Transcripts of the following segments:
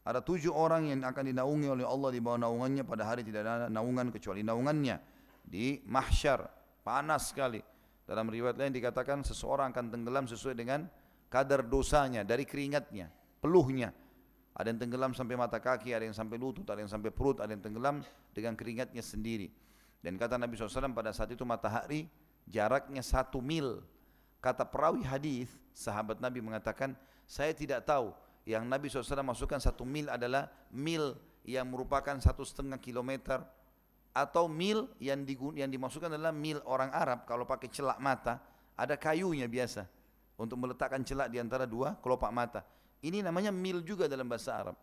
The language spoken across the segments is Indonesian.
Ada 7 orang yang akan dinaungi oleh Allah di bawah naungannya pada hari tidak ada naungan kecuali naungannya. Di mahsyar, panas sekali. Dalam riwayat lain dikatakan seseorang akan tenggelam sesuai dengan kadar dosanya dari keringatnya, peluhnya. Ada yang tenggelam sampai mata kaki, ada yang sampai lutut, ada yang sampai perut, ada yang tenggelam dengan keringatnya sendiri. Dan kata Nabi SAW pada saat itu matahari jaraknya 1 mil. Kata perawi hadis, sahabat Nabi mengatakan, saya tidak tahu yang Nabi SAW masukkan 1 mil adalah mil yang merupakan 1,5 kilometer atau mil yang dimasukkan adalah mil orang Arab kalau pakai celak mata, ada kayunya biasa untuk meletakkan celak di antara dua kelopak mata. Ini namanya mil juga dalam bahasa Arab.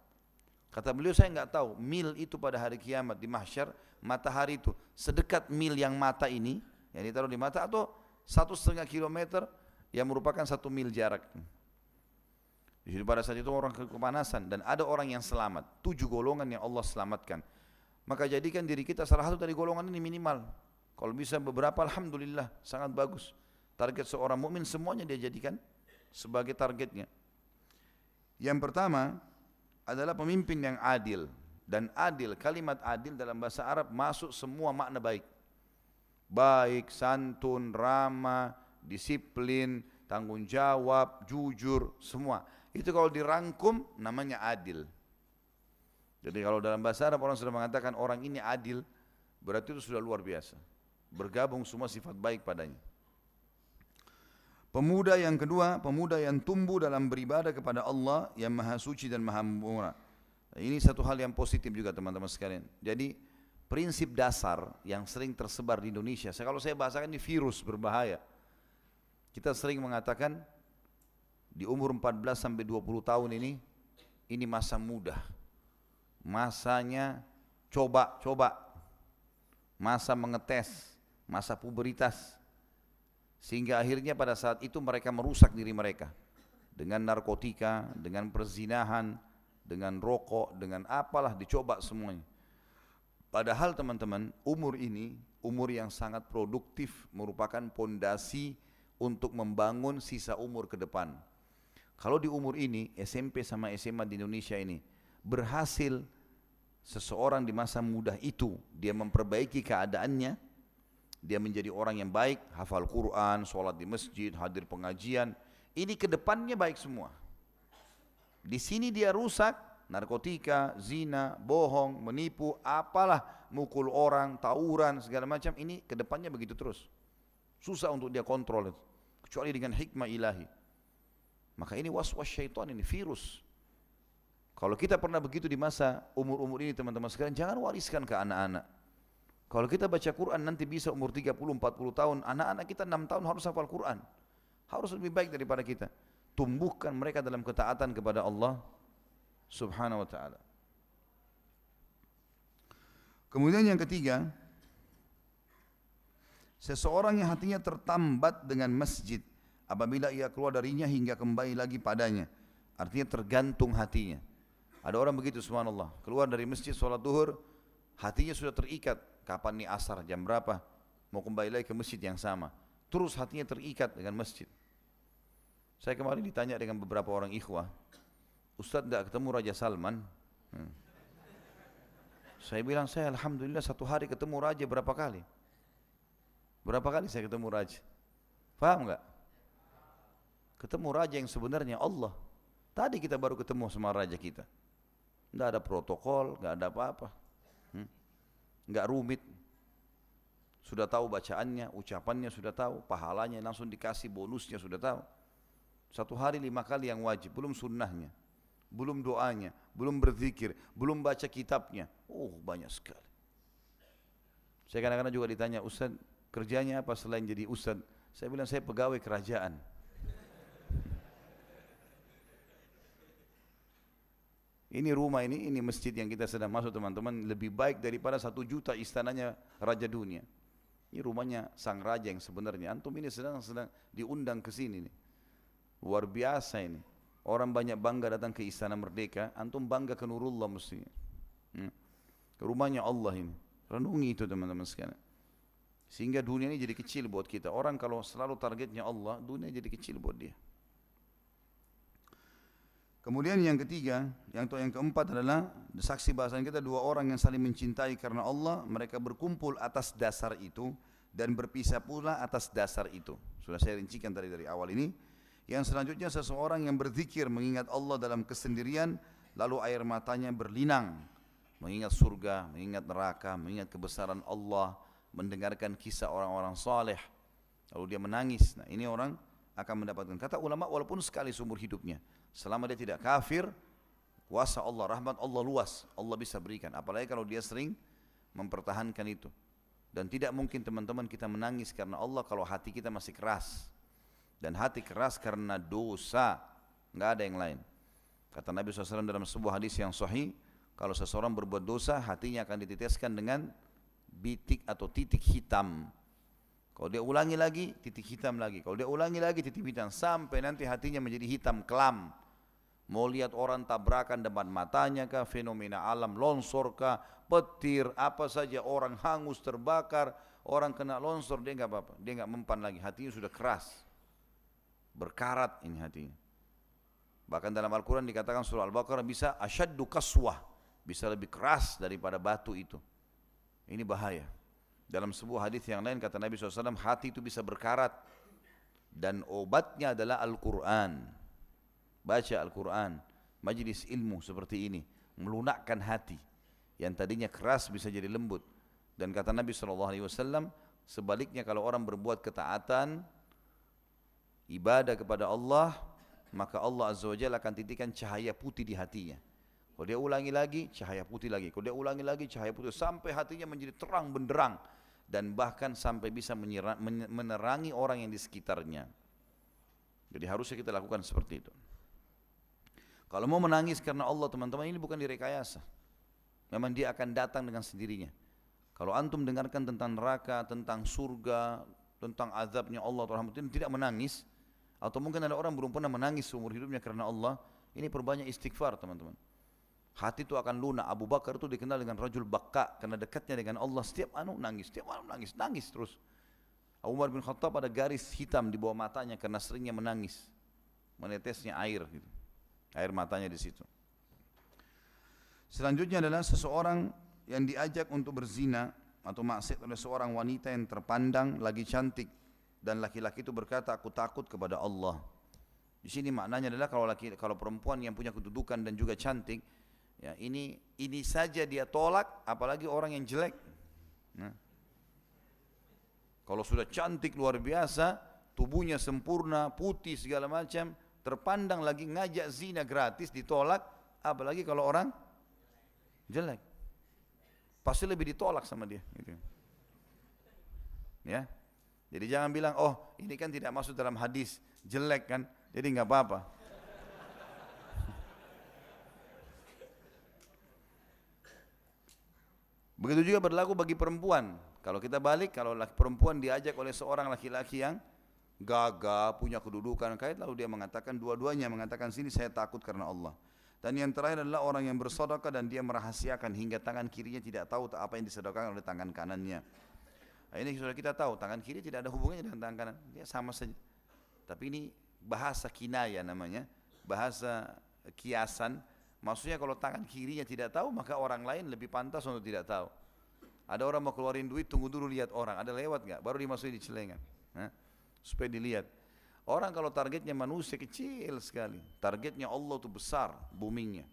Kata beliau, saya enggak tahu mil itu pada hari kiamat di mahsyar, matahari itu sedekat mil yang mata ini, yang ditaruh di mata, atau 1,5 kilometer yang merupakan 1 mil jarak. Jadi pada saat itu orang kepanasan dan ada orang yang selamat. 7 golongan yang Allah selamatkan. Maka jadikan diri kita salah satu dari golongan ini minimal. Kalau bisa beberapa, alhamdulillah, sangat bagus. Target seorang mukmin semuanya dia jadikan sebagai targetnya. Yang pertama adalah pemimpin yang adil. Dan adil, kalimat adil dalam bahasa Arab masuk semua makna baik. Baik, santun, ramah, disiplin, tanggung jawab, jujur, semua. Itu kalau dirangkum namanya adil. Jadi kalau dalam bahasa Arab orang sudah mengatakan orang ini adil, berarti itu sudah luar biasa. Bergabung semua sifat baik padanya. Pemuda yang kedua, pemuda yang tumbuh dalam beribadah kepada Allah yang maha suci dan maha murah. Ini satu hal yang positif juga teman-teman sekalian. Jadi prinsip dasar yang sering tersebar di Indonesia, kalau saya bahasakan ini virus berbahaya. Kita sering mengatakan di umur 14 sampai 20 tahun ini masa muda. Masanya coba-coba. Masa mengetes, masa puberitas. Sehingga akhirnya pada saat itu mereka merusak diri mereka dengan narkotika, dengan perzinahan, dengan rokok, dengan apalah dicoba semuanya. Padahal teman-teman, umur ini umur yang sangat produktif, merupakan pondasi untuk membangun sisa umur ke depan. Kalau di umur ini SMP sama SMA di Indonesia ini berhasil seseorang di masa muda itu dia memperbaiki keadaannya, dia menjadi orang yang baik, hafal Quran, sholat di masjid, hadir pengajian. Ini kedepannya baik semua. Di sini dia rusak, narkotika, zina, bohong, menipu, apalah, mukul orang, tawuran, segala macam. Ini kedepannya begitu terus. Susah untuk dia kontrol itu, kecuali dengan hikmah ilahi. Maka ini was-was syaitan, ini virus. Kalau kita pernah begitu di masa umur-umur ini teman-teman sekalian, jangan wariskan ke anak-anak. Kalau kita baca Quran nanti bisa umur 30-40 tahun, anak-anak kita 6 tahun harus hafal Quran. Harus lebih baik daripada kita. Tumbuhkan mereka dalam ketaatan kepada Allah Subhanahu wa ta'ala. Kemudian yang ketiga, seseorang yang hatinya tertambat dengan masjid apabila ia keluar darinya hingga kembali lagi padanya. Artinya tergantung hatinya. Ada orang begitu subhanallah, keluar dari masjid sholat duhur, hatinya sudah terikat. Kapan nih asar, jam berapa, mau kembali lagi ke masjid yang sama. Terus hatinya terikat dengan masjid. Saya kemarin ditanya dengan beberapa orang ikhwah, Ustadz tidak ketemu Raja Salman? Saya bilang, saya alhamdulillah satu hari ketemu Raja berapa kali? Berapa kali saya ketemu Raja? Paham enggak? Ketemu Raja yang sebenarnya Allah. Tadi kita baru ketemu sama Raja kita. Tidak ada protokol, tidak ada apa-apa. Enggak rumit. Sudah tahu bacaannya, ucapannya sudah tahu, pahalanya langsung dikasih, bonusnya sudah tahu. Satu hari 5 kali yang wajib, belum sunnahnya, belum doanya, belum berzikir, belum baca kitabnya. Oh banyak sekali. Saya kadang-kadang juga ditanya, Ustaz kerjanya apa selain jadi Ustaz? Saya bilang saya pegawai kerajaan. Ini rumah ini masjid yang kita sedang masuk teman-teman, lebih baik daripada 1 juta istananya Raja Dunia. Ini rumahnya sang raja yang sebenarnya. Antum ini sedang diundang ke sini nih. Luar biasa ini. Orang banyak bangga datang ke Istana Merdeka, antum bangga ke Nurullah mestinya. Ke rumahnya Allah ini. Renungi itu teman-teman sekalian. Sehingga dunia ini jadi kecil buat kita. Orang kalau selalu targetnya Allah, dunia jadi kecil buat dia. Kemudian yang ketiga, yang keempat adalah saksi bahasan kita dua orang yang saling mencintai karena Allah, mereka berkumpul atas dasar itu dan berpisah pula atas dasar itu. Sudah saya rincikan tadi dari awal ini. Yang selanjutnya seseorang yang berzikir mengingat Allah dalam kesendirian, lalu air matanya berlinang, mengingat surga, mengingat neraka, mengingat kebesaran Allah, mendengarkan kisah orang-orang saleh, lalu dia menangis. Nah, ini orang akan mendapatkan, kata ulama, walaupun sekali seumur hidupnya, selama dia tidak kafir, kuasa Allah, rahmat Allah luas, Allah bisa berikan. Apalagi kalau dia sering mempertahankan itu. Dan tidak mungkin teman-teman kita menangis karena Allah kalau hati kita masih keras. Dan hati keras karena dosa, nggak ada yang lain. Kata Nabi SAW dalam sebuah hadis yang sahih, kalau seseorang berbuat dosa, hatinya akan diteteskan dengan bitik atau titik hitam. Kalau dia ulangi lagi, titik hitam lagi. Kalau dia ulangi lagi, titik hitam. Sampai nanti hatinya menjadi hitam kelam. Mau lihat orang tabrakan depan matanya kah, fenomena alam, longsor kah, petir, apa saja, orang hangus, terbakar, orang kena longsor, dia nggak apa-apa. Dia nggak mempan lagi, hatinya sudah keras. Berkarat ini hatinya. Bahkan dalam Al-Quran dikatakan surah Al-Baqarah bisa asyaddu kaswah, bisa lebih keras daripada batu itu. Ini bahaya. Dalam sebuah hadis yang lain kata Nabi SAW, hati itu bisa berkarat dan obatnya adalah Al-Quran. Baca Al-Quran, majlis ilmu seperti ini, melunakkan hati yang tadinya keras bisa jadi lembut. Dan kata Nabi SAW, sebaliknya kalau orang berbuat ketaatan, ibadah kepada Allah, maka Allah Azza wa Jalla akan titikkan cahaya putih di hatinya. Kalau dia ulangi lagi, cahaya putih lagi. Kalau dia ulangi lagi, cahaya putih. Sampai hatinya menjadi terang benderang. Dan bahkan sampai bisa menerangi orang yang di sekitarnya. Jadi harusnya kita lakukan seperti itu. Kalau mau menangis karena Allah, teman-teman, ini bukan direkayasa. Memang dia akan datang dengan sendirinya. Kalau antum dengarkan tentang neraka, tentang surga, tentang azabnya Allah atau rahmatnya, tidak menangis. Atau mungkin ada orang belum pernah menangis seumur hidupnya karena Allah. Ini perbanyak istighfar, teman-teman. Hati itu akan lunak. Abu Bakar itu dikenal dengan rajul bakka karena dekatnya dengan Allah. Setiap nangis, setiap nangis terus. Umar bin Khattab ada garis hitam di bawah matanya karena seringnya menangis, menetesnya air, gitu. Air matanya di situ. Selanjutnya adalah seseorang yang diajak untuk berzina atau maksiat oleh seorang wanita yang terpandang lagi cantik, dan laki-laki itu berkata, aku takut kepada Allah. Di sini maknanya adalah kalau perempuan yang punya kedudukan dan juga cantik, ya ini saja dia tolak, apalagi orang yang jelek. Nah, kalau sudah cantik luar biasa, tubuhnya sempurna, putih segala macam, terpandang lagi ngajak zina gratis, ditolak, apalagi kalau orang jelek, pasti lebih ditolak sama dia. Gitu. Ya. Jadi jangan bilang, oh ini kan tidak masuk dalam hadis, jelek kan, jadi nggak apa-apa. Begitu juga berlaku bagi perempuan. Kalau kita balik, kalau perempuan diajak oleh seorang laki-laki yang gagah, punya kedudukan, kait, lalu dia mengatakan, dua-duanya mengatakan, sini saya takut karena Allah. Dan yang terakhir adalah orang yang bersedekah dan dia merahasiakan hingga tangan kirinya tidak tahu apa yang disedekahkan oleh tangan kanannya. Nah, ini sudah kita tahu, tangan kiri tidak ada hubungannya dengan tangan kanan, dia sama saja. Tapi ini bahasa kinaya namanya, bahasa kiasan. Maksudnya kalau tangan kirinya tidak tahu, maka orang lain lebih pantas untuk tidak tahu. Ada orang mau keluarin duit, tunggu dulu lihat orang, ada lewat nggak, baru dimasukin di celengan, supaya dilihat. Orang kalau targetnya manusia kecil sekali, targetnya Allah itu besar, boomingnya.